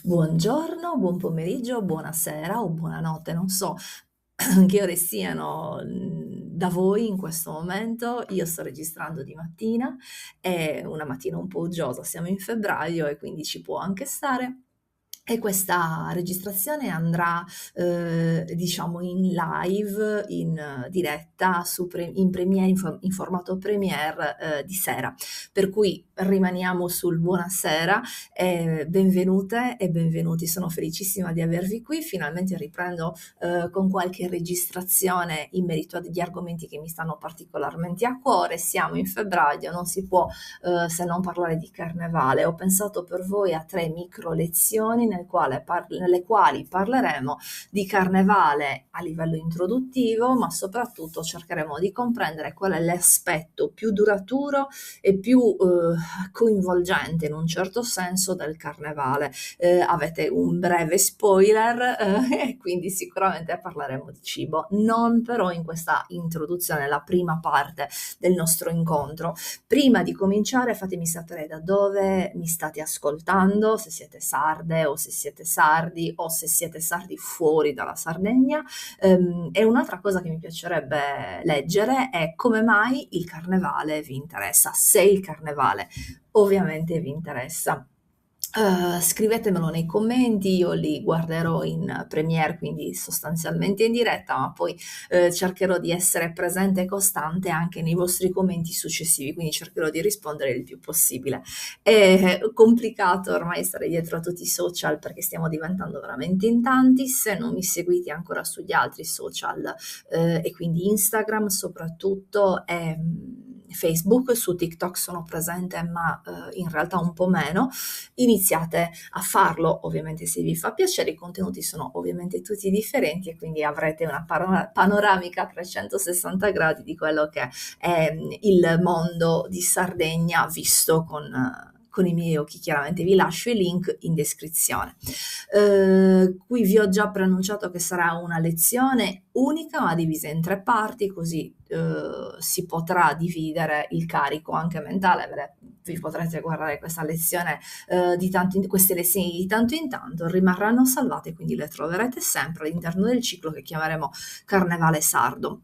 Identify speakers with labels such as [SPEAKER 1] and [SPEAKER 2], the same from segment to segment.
[SPEAKER 1] Buongiorno, buon pomeriggio, buonasera o buonanotte, non so che ore siano, da voi in questo momento. Io sto registrando di mattina, è una mattina un po' uggiosa, siamo in febbraio e quindi ci può anche stare. E questa registrazione andrà, diciamo in live, in diretta su in Premiere in formato Premiere, di sera. Per cui rimaniamo sul buonasera, benvenute e benvenuti. Sono felicissima di avervi qui. Finalmente riprendo, con qualche registrazione in merito a degli argomenti che mi stanno particolarmente a cuore. Siamo in febbraio, non si può se non parlare di carnevale. Ho pensato per voi a 3 micro lezioni nelle quali parleremo di carnevale a livello introduttivo, ma soprattutto cercheremo di comprendere qual è l'aspetto più duraturo e più coinvolgente in un certo senso del carnevale. Avete un breve spoiler e quindi sicuramente parleremo di cibo, non però in questa introduzione, la prima parte del nostro incontro. Prima di cominciare fatemi sapere da dove mi state ascoltando, se siete sarde o se siete sardi o se siete sardi fuori dalla Sardegna. E un'altra cosa che mi piacerebbe leggere è come mai il carnevale vi interessa, se il carnevale ovviamente vi interessa. Scrivetemelo nei commenti, io li guarderò in Premiere, quindi sostanzialmente in diretta, ma poi cercherò di essere presente e costante anche nei vostri commenti successivi, quindi cercherò di rispondere il più possibile. È complicato ormai stare dietro a tutti i social perché stiamo diventando veramente in tanti. Se non mi seguite ancora sugli altri social, e quindi Instagram soprattutto, e Facebook, su TikTok sono presente, ma in realtà un po' meno. Iniziate a farlo, ovviamente se vi fa piacere. I contenuti sono ovviamente tutti differenti e quindi avrete una panoramica a 360 gradi di quello che è il mondo di Sardegna visto con i miei occhi. Chiaramente vi lascio i link in descrizione. Qui vi ho già preannunciato che sarà una lezione unica ma divisa in 3 parti, così si potrà dividere il carico anche mentale. Vi potrete guardare questa lezione, queste lezioni di tanto in tanto, rimarranno salvate, quindi le troverete sempre all'interno del ciclo che chiameremo Carnevale Sardo.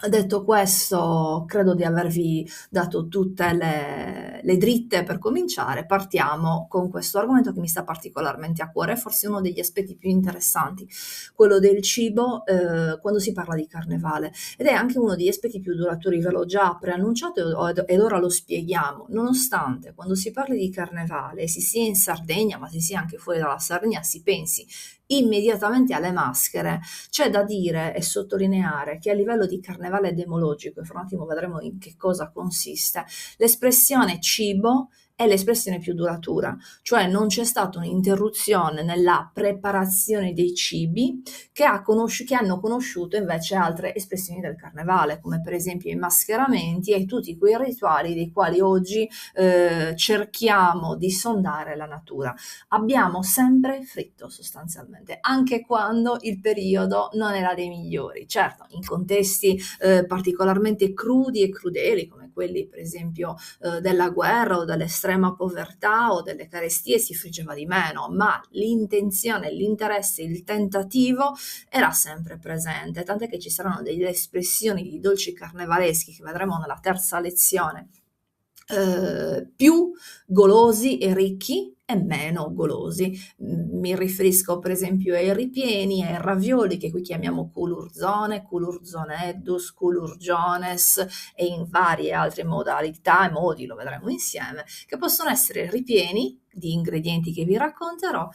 [SPEAKER 1] Detto questo, credo di avervi dato tutte le dritte per cominciare. Partiamo con questo argomento che mi sta particolarmente a cuore, forse uno degli aspetti più interessanti, quello del cibo, quando si parla di carnevale, ed è anche uno degli aspetti più duraturi. Ve l'ho già preannunciato ed ora lo spieghiamo. Nonostante quando si parli di carnevale, si sia in Sardegna, ma si sia anche fuori dalla Sardegna, si pensi immediatamente alle maschere, c'è da dire e sottolineare che a livello di carnevale demologico, e fra un attimo vedremo in che cosa consiste, l'espressione cibo è l'espressione più duratura, cioè non c'è stata un'interruzione nella preparazione dei cibi che hanno conosciuto invece altre espressioni del carnevale, come per esempio i mascheramenti e tutti quei rituali dei quali oggi cerchiamo di sondare la natura. Abbiamo sempre fritto sostanzialmente, anche quando il periodo non era dei migliori. Certo, in contesti particolarmente crudi e crudeli, come quelli per esempio della guerra o dell'estrema povertà o delle carestie, si friggeva di meno, ma l'intenzione, l'interesse, il tentativo era sempre presente, tant'è che ci saranno delle espressioni di dolci carnevaleschi che vedremo nella terza lezione, più golosi e ricchi e meno golosi. Mi riferisco per esempio ai ripieni, ai ravioli che qui chiamiamo culurzone, culurzoneddus, culurgiones e in varie altre modalità e modi, lo vedremo insieme, che possono essere ripieni di ingredienti che vi racconterò,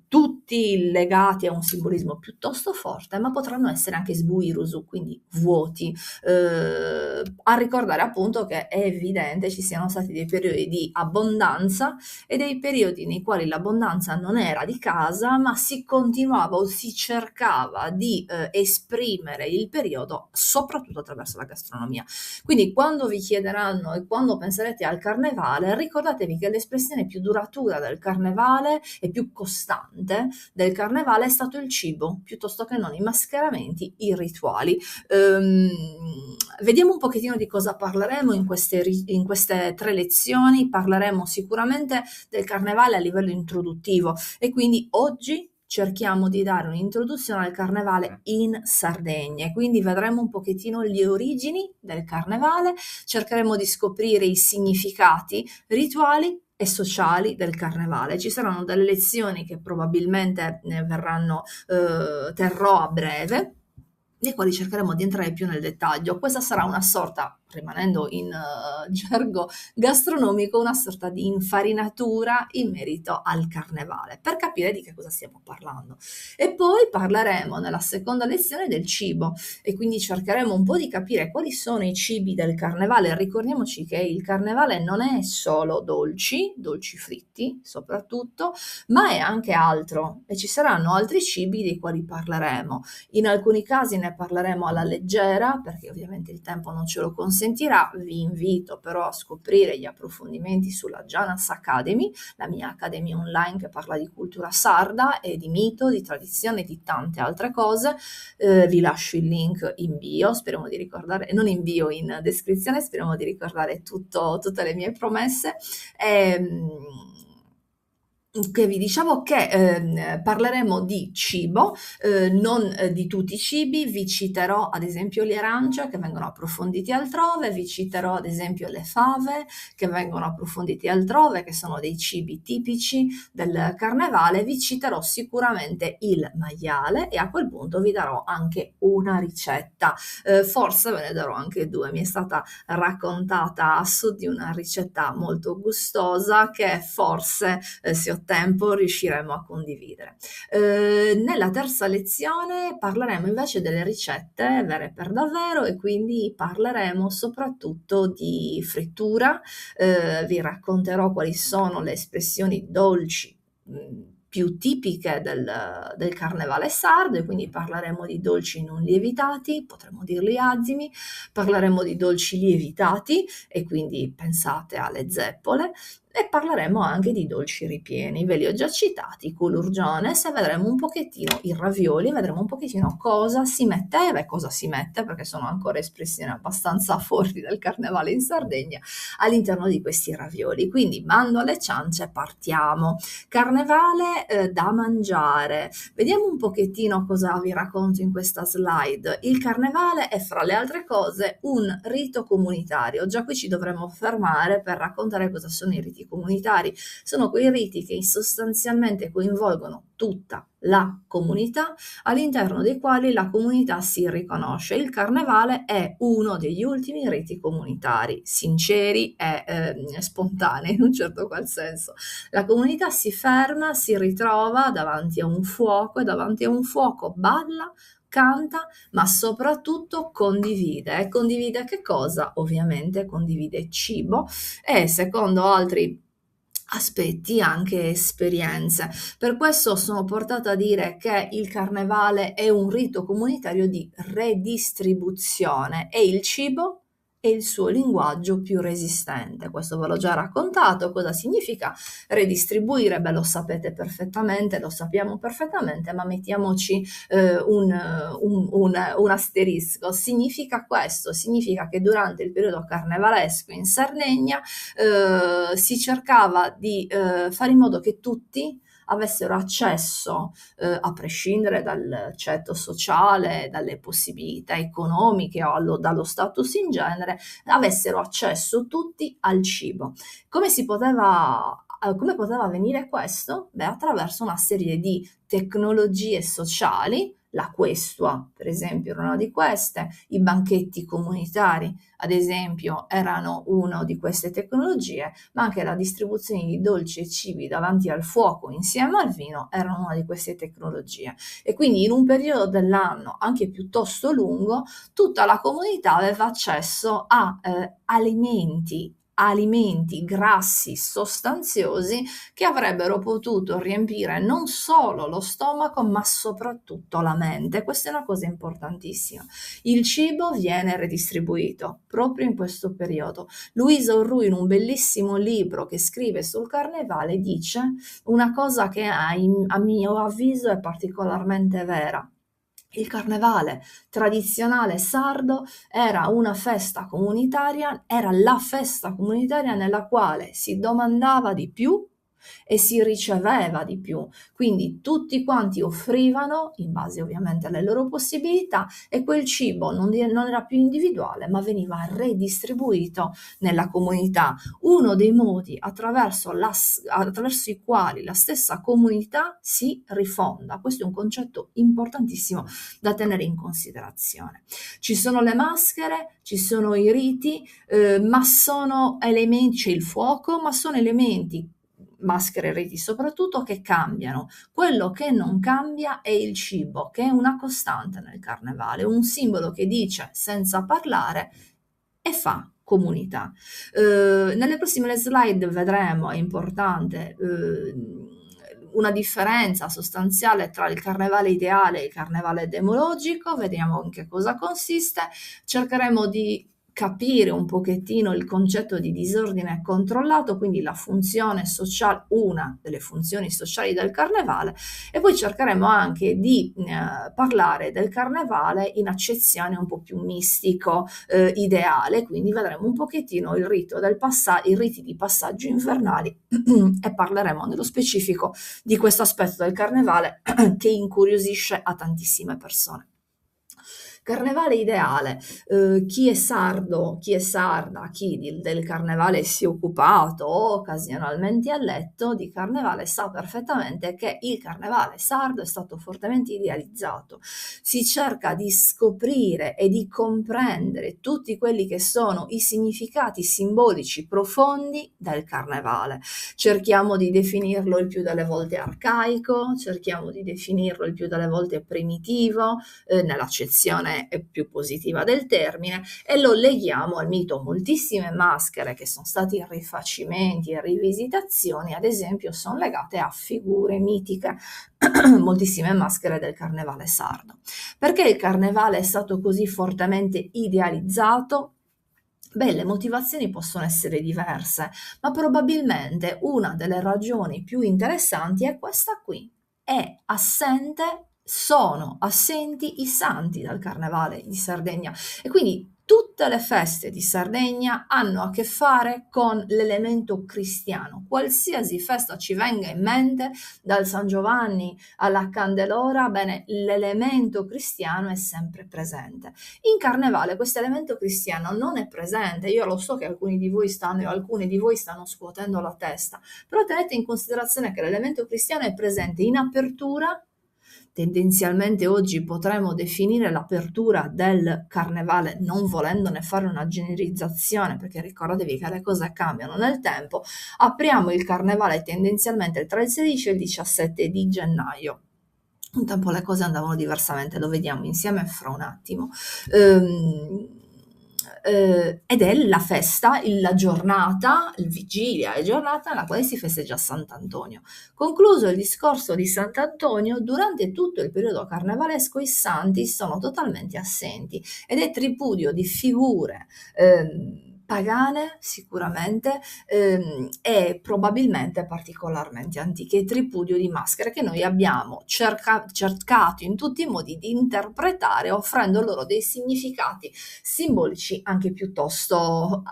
[SPEAKER 1] tutti legati a un simbolismo piuttosto forte, ma potranno essere anche sbuirusu, quindi vuoti, a ricordare appunto che è evidente ci siano stati dei periodi di abbondanza e dei periodi nei quali l'abbondanza non era di casa, ma si continuava o si cercava di esprimere il periodo soprattutto attraverso la gastronomia. Quindi quando vi chiederanno e quando penserete al carnevale, ricordatevi che l'espressione più duratura duratura del carnevale e più costante del carnevale è stato il cibo, piuttosto che non i mascheramenti, i rituali. Vediamo un pochettino di cosa parleremo in queste 3 lezioni. Parleremo sicuramente del carnevale a livello introduttivo e quindi oggi cerchiamo di dare un'introduzione al carnevale in Sardegna e quindi vedremo un pochettino le origini del carnevale, cercheremo di scoprire i significati rituali e sociali del carnevale. Ci saranno delle lezioni che probabilmente terrò a breve, nei quali cercheremo di entrare più nel dettaglio. Questa sarà una sorta, rimanendo in gergo gastronomico, una sorta di infarinatura in merito al carnevale, per capire di che cosa stiamo parlando. E poi parleremo nella seconda lezione del cibo e quindi cercheremo un po' di capire quali sono i cibi del carnevale. Ricordiamoci che il carnevale non è solo dolci fritti soprattutto, ma è anche altro e ci saranno altri cibi dei quali parleremo. In alcuni casi ne parleremo alla leggera, perché ovviamente il tempo non ce lo consentirà. Vi invito però a scoprire gli approfondimenti sulla Janas Academy, la mia accademia online che parla di cultura sarda e di mito, di tradizione e di tante altre cose. Vi lascio il link in bio, speriamo di ricordare, non in bio, in descrizione, speriamo di ricordare tutte le mie promesse. Che vi diciamo che parleremo di cibo, non di tutti i cibi. Vi citerò ad esempio le arance che vengono approfonditi altrove, vi citerò ad esempio le fave che vengono approfonditi altrove, che sono dei cibi tipici del carnevale, vi citerò sicuramente il maiale e a quel punto vi darò anche una ricetta, forse ve ne darò anche 2, mi è stata raccontata a sud di una ricetta molto gustosa che forse se ho tempo riusciremo a condividere. Nella terza lezione parleremo invece delle ricette vere per davvero e quindi parleremo soprattutto di frittura, vi racconterò quali sono le espressioni dolci più tipiche del carnevale sardo e quindi parleremo di dolci non lievitati, potremmo dirli azimi, parleremo di dolci lievitati e quindi pensate alle zeppole e parleremo anche di dolci ripieni, ve li ho già citati, culurgiones, e vedremo un pochettino i ravioli, vedremo un pochettino cosa si mette, perché sono ancora espressioni abbastanza forti del carnevale in Sardegna, all'interno di questi ravioli. Quindi mando alle ciance, partiamo. Carnevale da mangiare. Vediamo un pochettino cosa vi racconto in questa slide. Il carnevale è, fra le altre cose, un rito comunitario. Già qui ci dovremmo fermare per raccontare cosa sono i riti comunitari. Sono quei riti che sostanzialmente coinvolgono tutta la comunità, all'interno dei quali la comunità si riconosce. Il carnevale è uno degli ultimi riti comunitari, sinceri e spontanei in un certo qual senso. La comunità si ferma, si ritrova davanti a un fuoco e davanti a un fuoco balla, canta, ma soprattutto condivide. E condivide che cosa? Ovviamente condivide cibo e, secondo altri aspetti, anche esperienze. Per questo sono portata a dire che il carnevale è un rito comunitario di redistribuzione e il cibo è il suo linguaggio più resistente. Questo ve l'ho già raccontato. Cosa significa redistribuire? Beh, lo sapete perfettamente, lo sappiamo perfettamente, ma mettiamoci un asterisco. Significa questo, significa che durante il periodo carnevalesco in Sardegna si cercava di fare in modo che tutti avessero accesso, a prescindere dal ceto sociale, dalle possibilità economiche o dallo status in genere, avessero accesso tutti al cibo. Come poteva avvenire questo? Beh, attraverso una serie di tecnologie sociali. La questua, per esempio, era una di queste, i banchetti comunitari, ad esempio, erano una di queste tecnologie, ma anche la distribuzione di dolci e cibi davanti al fuoco insieme al vino erano una di queste tecnologie. E quindi in un periodo dell'anno anche piuttosto lungo, tutta la comunità aveva accesso a alimenti alimenti grassi sostanziosi che avrebbero potuto riempire non solo lo stomaco, ma soprattutto la mente. Questa è una cosa importantissima. Il cibo viene redistribuito proprio in questo periodo. Luisa Orru, in un bellissimo libro che scrive sul carnevale, dice una cosa che a mio avviso è particolarmente vera. Il carnevale tradizionale sardo era una festa comunitaria, era la festa comunitaria nella quale si domandava di più e si riceveva di più. Quindi tutti quanti offrivano, in base ovviamente alle loro possibilità, e quel cibo non era più individuale, ma veniva redistribuito nella comunità. Uno dei modi attraverso i quali la stessa comunità si rifonda. Questo è un concetto importantissimo da tenere in considerazione. Ci sono le maschere, ci sono i riti, ma sono elementi, c'è il fuoco, ma sono elementi, maschere e riti soprattutto, che cambiano. Quello che non cambia è il cibo, che è una costante nel carnevale, un simbolo che dice senza parlare e fa comunità. Nelle prossime slide vedremo, è importante, una differenza sostanziale tra il carnevale ideale e il carnevale demologico, vediamo in che cosa consiste, cercheremo di capire un pochettino il concetto di disordine controllato, quindi la funzione sociale, una delle funzioni sociali del carnevale, e poi cercheremo anche di parlare del carnevale in accezione un po' più mistico, ideale, quindi vedremo un pochettino il i riti di passaggio invernali e parleremo nello specifico di questo aspetto del carnevale che incuriosisce a tantissime persone. Carnevale ideale, chi è sardo, chi è sarda, del carnevale si è occupato o occasionalmente ha letto di carnevale sa perfettamente che il carnevale sardo è stato fortemente idealizzato. Si cerca di scoprire e di comprendere tutti quelli che sono i significati simbolici profondi del carnevale. Cerchiamo di definirlo il più delle volte arcaico, cerchiamo di definirlo il più delle volte primitivo, nell'accezione più positiva del termine, e lo leghiamo al mito. Moltissime maschere che sono stati rifacimenti e rivisitazioni, ad esempio, sono legate a figure mitiche, moltissime maschere del carnevale sardo. Perché il carnevale è stato così fortemente idealizzato? Beh, le motivazioni possono essere diverse, ma probabilmente una delle ragioni più interessanti è questa qui. Sono assenti i santi dal carnevale di Sardegna, e quindi tutte le feste di Sardegna hanno a che fare con l'elemento cristiano. Qualsiasi festa ci venga in mente, dal San Giovanni alla Candelora, bene, l'elemento cristiano è sempre presente. In carnevale questo elemento cristiano non è presente. Io lo so che alcuni di voi stanno scuotendo la testa, però tenete in considerazione che l'elemento cristiano è presente in apertura. Tendenzialmente oggi potremmo definire l'apertura del carnevale, non volendone fare una generalizzazione, perché ricordatevi che le cose cambiano nel tempo. Apriamo il carnevale tendenzialmente tra il 16 e il 17 di gennaio. Un tempo le cose andavano diversamente, lo vediamo insieme fra un attimo. Ed è la festa, la giornata, il vigilia e giornata nella quale si festeggia Sant'Antonio. Concluso il discorso di Sant'Antonio, durante tutto il periodo carnevalesco i santi sono totalmente assenti ed è tripudio di figure pagane sicuramente, e probabilmente particolarmente antiche, tripudio di maschere che noi abbiamo cercato in tutti i modi di interpretare, offrendo loro dei significati simbolici anche piuttosto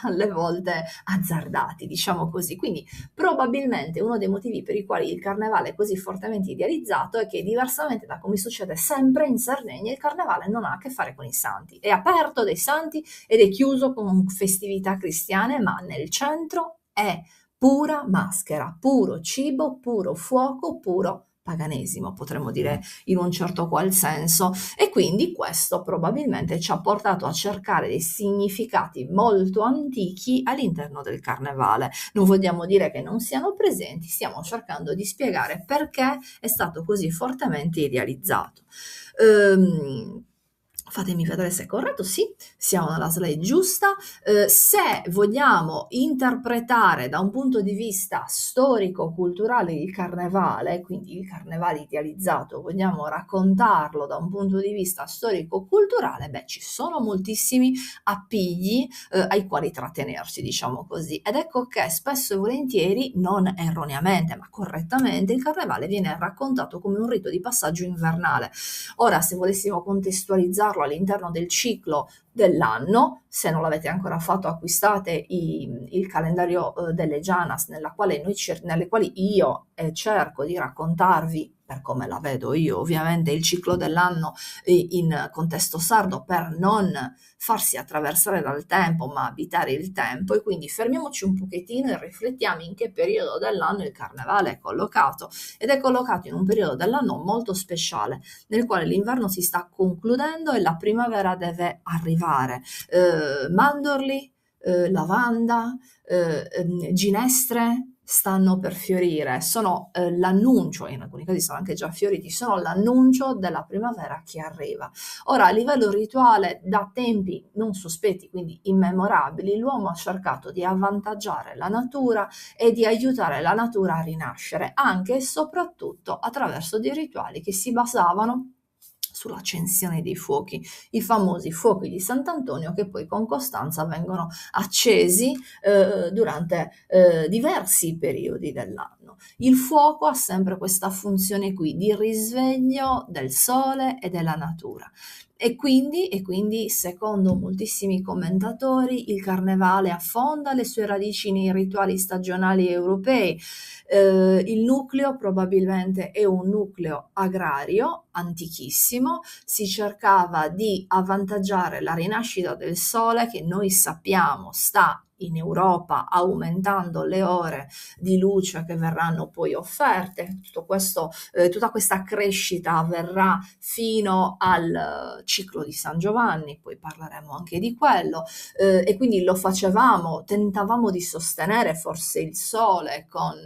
[SPEAKER 1] alle volte azzardati, diciamo così. Quindi probabilmente uno dei motivi per i quali il carnevale è così fortemente idealizzato è che, diversamente da come succede sempre in Sardegna, il carnevale non ha a che fare con i santi, è aperto dai santi ed è chiuso con festività cristiane, ma nel centro è pura maschera, puro cibo, puro fuoco, puro paganesimo, potremmo dire in un certo qual senso, e quindi questo probabilmente ci ha portato a cercare dei significati molto antichi all'interno del carnevale. Non vogliamo dire che non siano presenti, stiamo cercando di spiegare perché è stato così fortemente idealizzato. Fatemi vedere se è corretto, sì, siamo nella slide giusta. Se vogliamo interpretare da un punto di vista storico-culturale il carnevale, quindi il carnevale idealizzato, vogliamo raccontarlo da un punto di vista storico-culturale, beh, ci sono moltissimi appigli ai quali trattenersi, diciamo così. Ed ecco che spesso e volentieri, non erroneamente, ma correttamente, il carnevale viene raccontato come un rito di passaggio invernale. Ora, se volessimo contestualizzarlo all'interno del ciclo dell'anno, se non l'avete ancora fatto, acquistate il calendario delle Janas, nelle quali io cerco di raccontarvi, per come la vedo io, ovviamente il ciclo dell'anno in contesto sardo, per non farsi attraversare dal tempo, ma abitare il tempo. E quindi fermiamoci un pochettino e riflettiamo in che periodo dell'anno il carnevale è collocato. Ed è collocato in un periodo dell'anno molto speciale, nel quale l'inverno si sta concludendo e la primavera deve arrivare. Mandorli, lavanda, ginestre stanno per fiorire, sono l'annuncio, in alcuni casi sono anche già fioriti, sono l'annuncio della primavera che arriva. Ora, a livello rituale, da tempi non sospetti, quindi immemorabili, l'uomo ha cercato di avvantaggiare la natura e di aiutare la natura a rinascere, anche e soprattutto attraverso dei rituali che si basavano sull'accensione dei fuochi, i famosi fuochi di Sant'Antonio, che poi con costanza vengono accesi durante diversi periodi dell'anno. Il fuoco ha sempre questa funzione qui di risveglio del sole e della natura. E quindi, secondo moltissimi commentatori, il carnevale affonda le sue radici nei rituali stagionali europei. Il nucleo probabilmente è un nucleo agrario antichissimo, si cercava di avvantaggiare la rinascita del sole, che noi sappiamo sta in Europa aumentando le ore di luce che verranno poi offerte. Tutta questa crescita avverrà fino al ciclo di San Giovanni, poi parleremo anche di quello, e quindi tentavamo di sostenere forse il sole con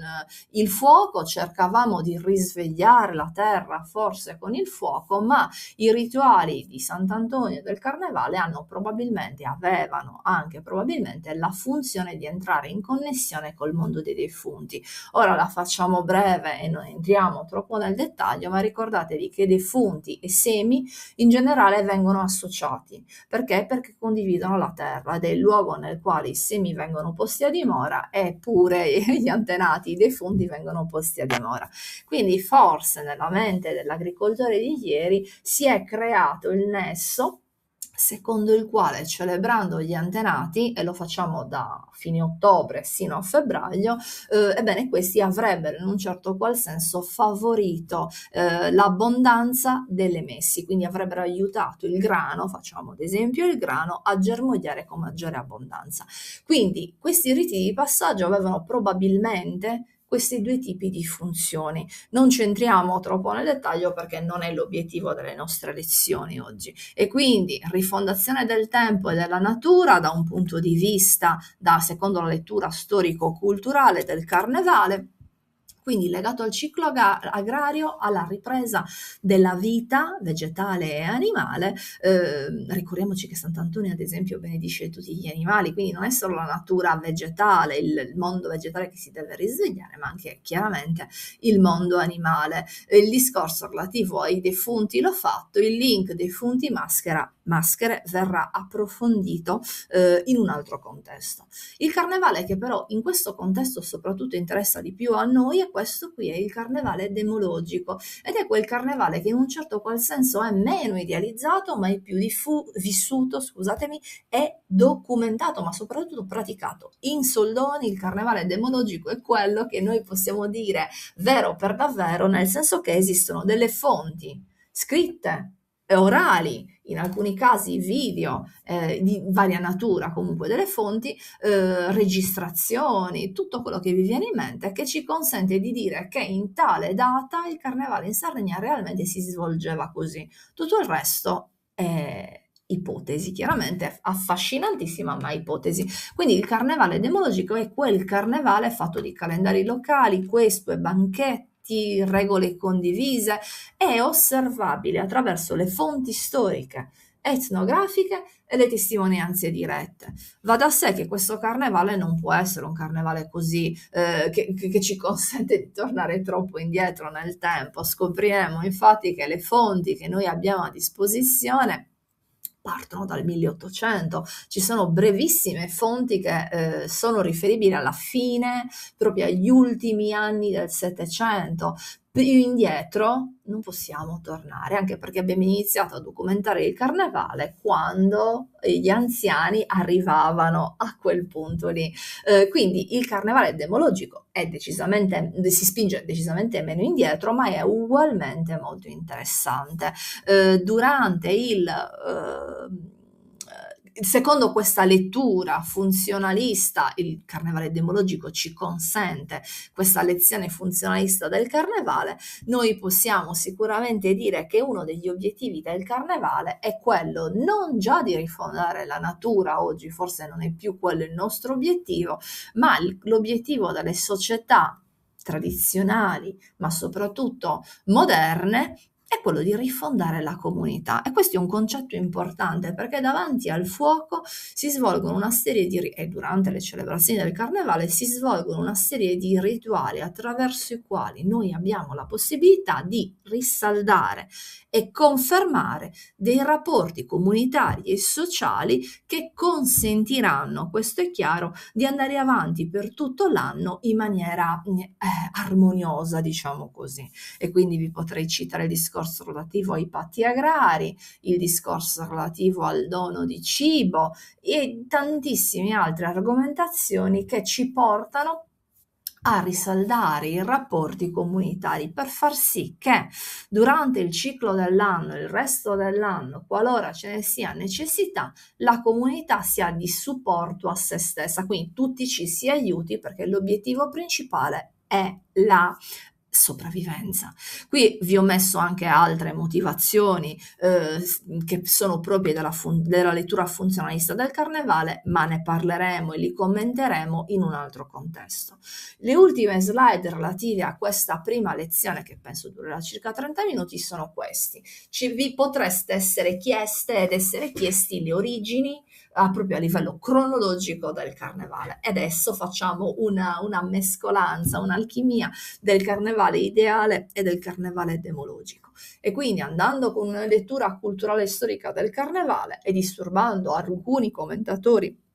[SPEAKER 1] il fuoco, cercavamo di risvegliare la terra forse con il fuoco, ma i rituali di Sant'Antonio e del Carnevale avevano anche probabilmente la funzione di entrare in connessione col mondo dei defunti. Ora la facciamo breve e non entriamo troppo nel dettaglio, ma ricordatevi che defunti e semi in generale vengono associati. Perché? Perché condividono la terra ed è il luogo nel quale i semi vengono posti a dimora e pure gli antenati, i defunti vengono posti a dimora. Quindi forse nella mente dell'agricoltore di ieri si è creato il nesso secondo il quale, celebrando gli antenati, e lo facciamo da fine ottobre sino a febbraio, ebbene questi avrebbero in un certo qual senso favorito l'abbondanza delle messi, quindi avrebbero aiutato il grano, facciamo ad esempio il grano, a germogliare con maggiore abbondanza. Quindi questi riti di passaggio avevano probabilmente questi due tipi di funzioni. Non ci entriamo troppo nel dettaglio perché non è l'obiettivo delle nostre lezioni oggi. E quindi rifondazione del tempo e della natura da un punto di vista, secondo la lettura storico-culturale del carnevale, quindi legato al ciclo agrario, alla ripresa della vita vegetale e animale. Ricordiamoci che Sant'Antonio, ad esempio, benedisce tutti gli animali, quindi non è solo la natura vegetale, il mondo vegetale che si deve risvegliare, ma anche chiaramente il mondo animale. Il discorso relativo ai defunti l'ho fatto, il link defunti maschere verrà approfondito in un altro contesto. Il carnevale che però in questo contesto soprattutto interessa di più a noi è questo qui, è il carnevale demologico, ed è quel carnevale che in un certo qual senso è meno idealizzato, ma è più vissuto, scusatemi, e documentato, ma soprattutto praticato. In soldoni il carnevale demologico è quello che noi possiamo dire vero per davvero, nel senso che esistono delle fonti scritte e orali, in alcuni casi video, di varia natura comunque delle fonti, registrazioni, tutto quello che vi viene in mente, che ci consente di dire che in tale data il carnevale in Sardegna realmente si svolgeva così. Tutto il resto è ipotesi, chiaramente affascinantissima, ma ipotesi. Quindi il carnevale demologico è quel carnevale fatto di calendari locali, questo e banchetti, regole condivise, è osservabile attraverso le fonti storiche etnografiche e le testimonianze dirette. Va da sé che questo carnevale non può essere un carnevale così che ci consente di tornare troppo indietro nel tempo. Scopriremo infatti che le fonti che noi abbiamo a disposizione partono dal 1800, ci sono brevissime fonti che sono riferibili alla fine, proprio agli ultimi anni del Settecento. Più indietro non possiamo tornare, anche perché abbiamo iniziato a documentare il carnevale quando gli anziani arrivavano a quel punto lì. Quindi il carnevale demologico si spinge decisamente meno indietro, ma è ugualmente molto interessante. Durante secondo questa lettura funzionalista, il carnevale demologico ci consente questa lezione funzionalista del carnevale, noi possiamo sicuramente dire che uno degli obiettivi del carnevale è quello non già di rifondare la natura, oggi forse non è più quello il nostro obiettivo, ma l'obiettivo delle società tradizionali, ma soprattutto moderne, è quello di rifondare la comunità. E questo è un concetto importante perché davanti al fuoco si svolgono una serie e durante le celebrazioni del carnevale si svolgono una serie di rituali attraverso i quali noi abbiamo la possibilità di risaldare e confermare dei rapporti comunitari e sociali che consentiranno, questo è chiaro, di andare avanti per tutto l'anno in maniera armoniosa, diciamo così. E quindi vi potrei citare il discorso relativo ai patti agrari, il discorso relativo al dono di cibo e tantissime altre argomentazioni che ci portano a risaldare i rapporti comunitari per far sì che durante il ciclo dell'anno, il resto dell'anno, qualora ce ne sia necessità, la comunità sia di supporto a se stessa, quindi tutti ci si aiuti perché l'obiettivo principale è la sopravvivenza. Qui vi ho messo anche altre motivazioni che sono proprie della lettura funzionalista del carnevale, ma ne parleremo e li commenteremo in un altro contesto. Le ultime slide relative a questa prima lezione, che penso durerà circa 30 minuti, sono questi. Vi potreste essere chieste ed essere chiesti le origini proprio a livello cronologico del carnevale. E adesso facciamo una mescolanza, un'alchimia del carnevale ideale e del carnevale demologico. E quindi andando con una lettura culturale e storica del carnevale e disturbando alcuni commentatori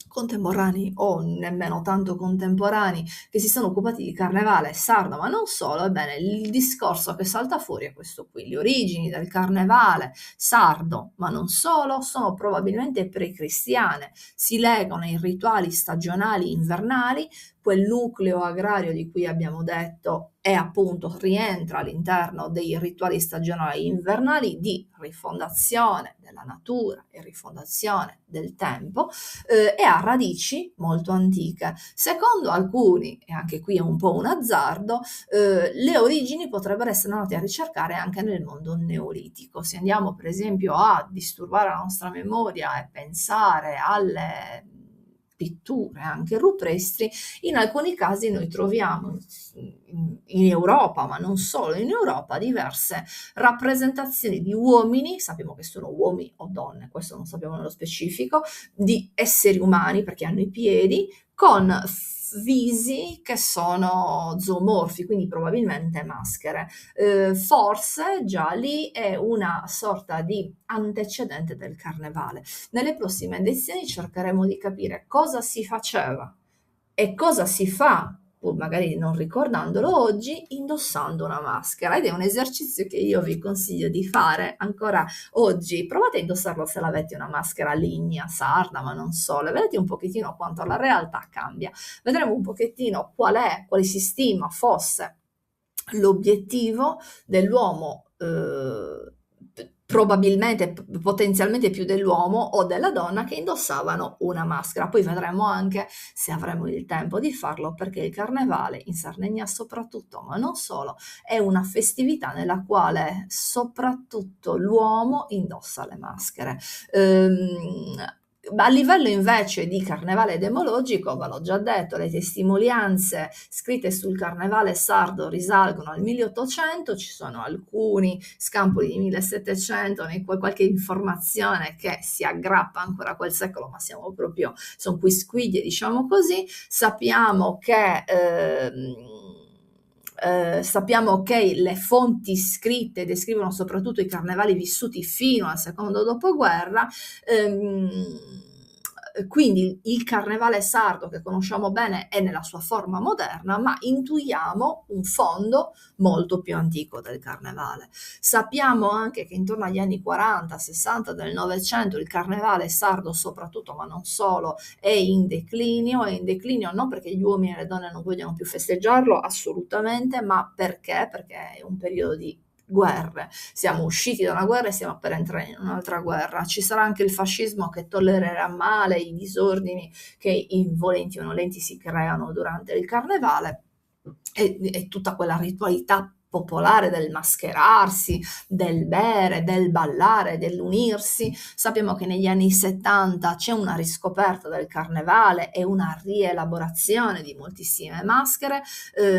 [SPEAKER 1] contemporanei o nemmeno tanto contemporanei che si sono occupati di carnevale sardo, ma non solo, ebbene il discorso che salta fuori è questo qui: le origini del carnevale sardo, ma non solo, sono probabilmente precristiane, si legano ai rituali stagionali invernali, quel nucleo agrario di cui abbiamo detto è appunto rientra all'interno dei rituali stagionali invernali di rifondazione della natura e rifondazione del tempo, e ha radici molto antiche. Secondo alcuni, e anche qui è un po' un azzardo, le origini potrebbero essere andate a ricercare anche nel mondo neolitico. Se andiamo per esempio a disturbare la nostra memoria e pensare alle pitture anche rupestri, in alcuni casi noi troviamo in Europa, ma non solo in Europa, diverse rappresentazioni di uomini, sappiamo che sono uomini o donne, questo non sappiamo nello specifico, di esseri umani perché hanno i piedi, con visi che sono zoomorfi, quindi probabilmente maschere. Forse già lì è una sorta di antecedente del carnevale. Nelle prossime lezioni cercheremo di capire cosa si faceva e cosa si fa, pur magari non ricordandolo oggi, indossando una maschera. Ed è un esercizio che io vi consiglio di fare ancora oggi. Provate a indossarlo se avete una maschera lignea, sarda, ma non solo. Vedete un pochettino quanto la realtà cambia. Vedremo un pochettino quale si stima fosse l'obiettivo dell'uomo, probabilmente, potenzialmente più dell'uomo o della donna, che indossavano una maschera. Poi vedremo anche se avremo il tempo di farlo, perché il carnevale in Sardegna soprattutto, ma non solo, è una festività nella quale soprattutto l'uomo indossa le maschere. A livello invece di carnevale demologico, ve l'ho già detto, le testimonianze scritte sul carnevale sardo risalgono al 1800, ci sono alcuni scampoli di 1700 nei quali qualche informazione che si aggrappa ancora a quel secolo, ma sono quisquiglie, diciamo così. Sappiamo che le fonti scritte descrivono soprattutto i carnevali vissuti fino al secondo dopoguerra, quindi il carnevale sardo che conosciamo bene è nella sua forma moderna, ma intuiamo un fondo molto più antico del carnevale. Sappiamo anche che intorno agli anni 40-60 del Novecento il carnevale sardo soprattutto, ma non solo, è in declinio non perché gli uomini e le donne non vogliono più festeggiarlo, assolutamente, ma perché è un periodo di guerre. Siamo usciti da una guerra e stiamo per entrare in un'altra guerra. Ci sarà anche il fascismo che tollererà male i disordini che volenti o nolenti si creano durante il carnevale e tutta quella ritualità popolare del mascherarsi, del bere, del ballare, dell'unirsi. Sappiamo che negli anni 70 c'è una riscoperta del carnevale e una rielaborazione di moltissime maschere.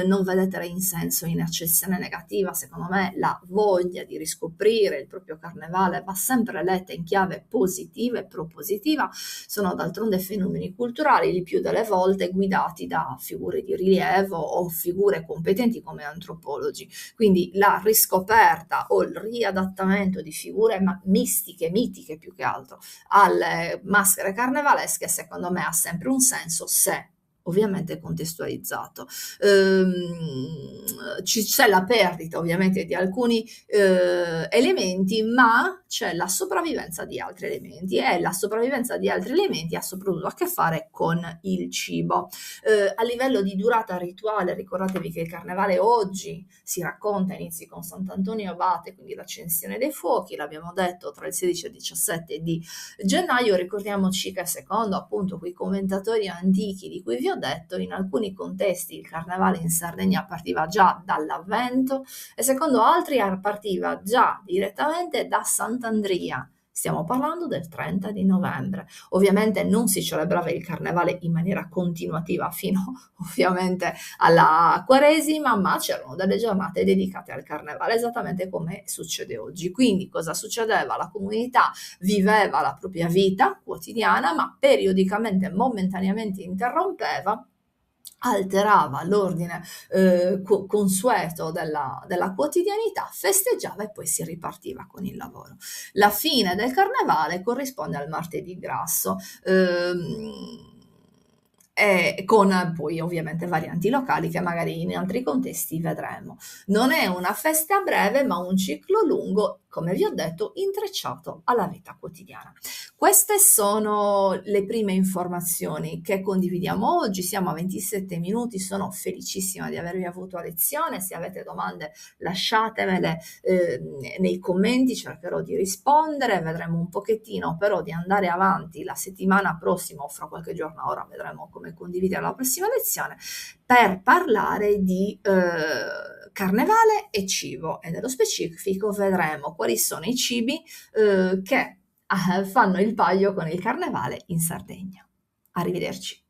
[SPEAKER 1] Non vedete in senso, in accezione negativa, secondo me la voglia di riscoprire il proprio carnevale va sempre letta in chiave positiva e propositiva. Sono d'altronde fenomeni culturali, il più delle volte guidati da figure di rilievo o figure competenti come antropologi. Quindi la riscoperta o il riadattamento di figure mistiche, mitiche più che altro, alle maschere carnevalesche, secondo me ha sempre un senso se ovviamente contestualizzato. C'è la perdita ovviamente di alcuni elementi, ma c'è la sopravvivenza di altri elementi e la sopravvivenza di altri elementi ha soprattutto a che fare con il cibo. A livello di durata rituale, ricordatevi che il carnevale oggi si racconta, inizi con Sant'Antonio Abate, quindi l'accensione dei fuochi, l'abbiamo detto, tra il 16 e il 17 di gennaio. Ricordiamoci che secondo appunto quei commentatori antichi di cui vi ho detto, in alcuni contesti il carnevale in Sardegna partiva già dall'Avvento e secondo altri partiva già direttamente da Sant'Andria. Stiamo parlando del 30 di novembre. Ovviamente non si celebrava il carnevale in maniera continuativa fino ovviamente alla Quaresima, ma c'erano delle giornate dedicate al carnevale, esattamente come succede oggi. Quindi cosa succedeva? La comunità viveva la propria vita quotidiana, ma periodicamente, momentaneamente interrompeva, alterava l'ordine consueto della quotidianità, festeggiava e poi si ripartiva con il lavoro. La fine del carnevale corrisponde al martedì grasso, e con poi ovviamente varianti locali che magari in altri contesti vedremo. Non è una festa breve, ma un ciclo lungo, come vi ho detto, intrecciato alla vita quotidiana. Queste sono le prime informazioni che condividiamo oggi. Siamo a 27 minuti, sono felicissima di avervi avuto a lezione. Se avete domande lasciatemele nei commenti, cercherò di rispondere. Vedremo un pochettino però di andare avanti la settimana prossima o fra qualche giorno, ora vedremo come condividere la prossima lezione, per parlare di carnevale e cibo, e nello specifico vedremo quali sono i cibi che fanno il paio con il carnevale in Sardegna. Arrivederci.